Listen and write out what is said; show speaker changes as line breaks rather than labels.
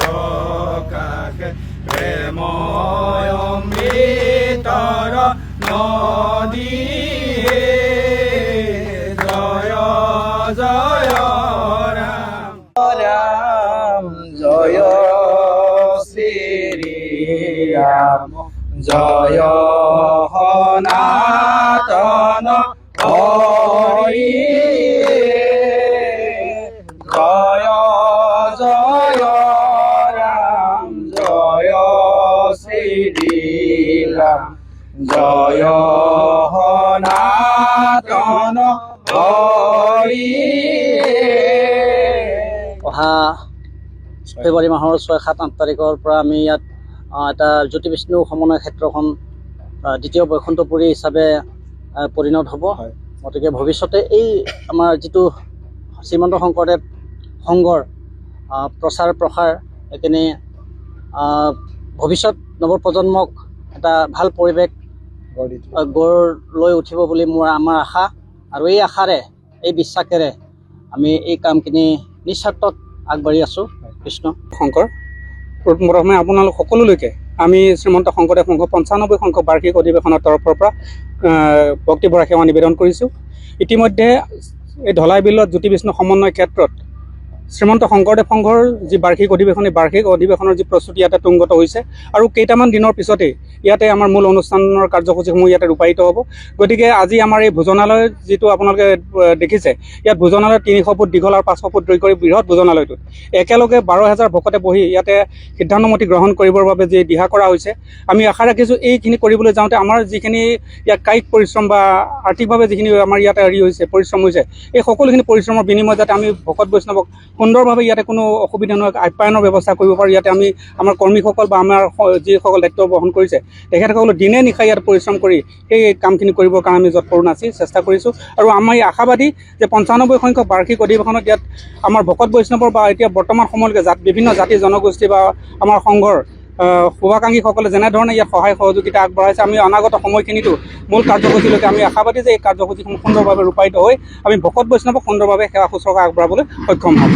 প্রকাশে প্রেময় অমৃতর নদী জয় জয় রাম রাম জয় শ্রী রাম জয় সনাতন হরি জয় জয় রাম জয় শ্রী রাম জয় সনাতন হৰি।
অহা ফেব্ৰুৱাৰী মাহৰ 6-7-8 তাৰিখৰ পৰা আমি ইয়াত এটা জ্যোতি বিষ্ণু সমন্বয় ক্ষেত্ৰখন দ্বিতীয় বৈকুণ্ঠপুৰী হিচাপে পৰিণত হ'ব। গতিকে ভৱিষ্যতে এই আমাৰ যিটো শ্ৰীমন্ত শংকৰদেৱ সংঘৰ প্ৰচাৰ প্ৰসাৰ এইখিনি ভৱিষ্যত নৱপ্ৰজন্মক এটা ভাল পৰিৱেশ গঢ় লৈ উঠিব বুলি আমাৰ আশা, আৰু এই আশাৰে এই বিশ্বাসেৰে আমি এই কামখিনি নিস্বাৰ্থত আগবাঢ়ি আছোঁ। কৃষ্ণ
শংকৰ প্ৰথমে আপোনালোক সকলোলৈকে আমি শ্ৰীমন্ত শংকৰদেৱ সংঘ 95 সংখ্যক বাৰ্ষিক অধিৱেশনৰ তৰফৰ পৰা ভক্তিভৰা সেৱা নিবেদন কৰিছোঁ। ইতিমধ্যে এই ধলাই বিলত জ্যোতি বিষ্ণু সমন্বয় ক্ষেত্ৰত শ্ৰীমন্ত শংকৰদেৱ সংঘৰ যি বাৰ্ষিক অধিৱেশনৰ যি প্ৰস্তুতি ইয়াতে তুংগত হৈছে, আৰু কেইটামান দিনৰ পিছতেই ইয়াতে আমাৰ মূল অনুষ্ঠানৰ কাৰ্যসূচীসমূহ ইয়াতে ৰূপায়িত হ'ব। গতিকে আজি আমাৰ এই ভোজনালয় যিটো আপোনালোকে দেখিছে, ইয়াত ভোজনালয় 300 ফুট দীঘল আৰু 500 ফুট দৈৰ্ঘ্যৰ বৃহৎ ভোজনালয়টোত একেলগে 12,000 ভকতে বহি ইয়াতে সিদ্ধান্তমতি গ্ৰহণ কৰিবৰ বাবে যি দিহা কৰা হৈছে, আমি আশা ৰাখিছোঁ এইখিনি কৰিবলৈ যাওঁতে আমাৰ যিখিনি ইয়াত কায়িক পৰিশ্ৰম বা আৰ্থিকভাৱে যিখিনি আমাৰ ইয়াতে হৈছে পৰিশ্ৰম হৈছে, এই সকলোখিনি পৰিশ্ৰমৰ বিনিময়ত যাতে আমি ভকত বৈষ্ণৱক সুন্দৰভাৱে ইয়াতে কোনো অসুবিধা নোহোৱাকৈ আপ্যায়নৰ ব্যৱস্থা কৰিব পাৰোঁ। ইয়াতে আমি আমাৰ কৰ্মীসকল বা আমাৰ যিসকল দায়িত্ব বহন কৰিছে তেখেতসকলে দিনে নিশাই ইয়াত পৰিশ্ৰম কৰি সেই কামখিনি কৰিবৰ কাৰণে আমি যৎপৰোনাস্তি চেষ্টা কৰিছোঁ। আৰু আমি আশাবাদী যে 95 সংখ্যক বাৰ্ষিক অধিৱেশনত ইয়াত আমাৰ ভকত বৈষ্ণৱৰ বা এতিয়া বৰ্তমান সময়লৈকে বিভিন্ন জাতি জনগোষ্ঠী বা আমাৰ সংঘৰ শুভাকাংক্ষীসকলে যেনেধৰণে ইয়াত সহায় সহযোগিতা আগবঢ়াইছে, আমি অনাগত সময়খিনিতো মূল কাৰ্যসূচীলৈকে আমি আশাবাদী যে এই কাৰ্যসূচীসমূহ সুন্দৰভাৱে ৰূপায়িত হৈ আমি ভকত বৈষ্ণৱক সুন্দৰভাৱে সেৱা শুশ্ৰূষা আগবঢ়াবলৈ সক্ষম হ'ম।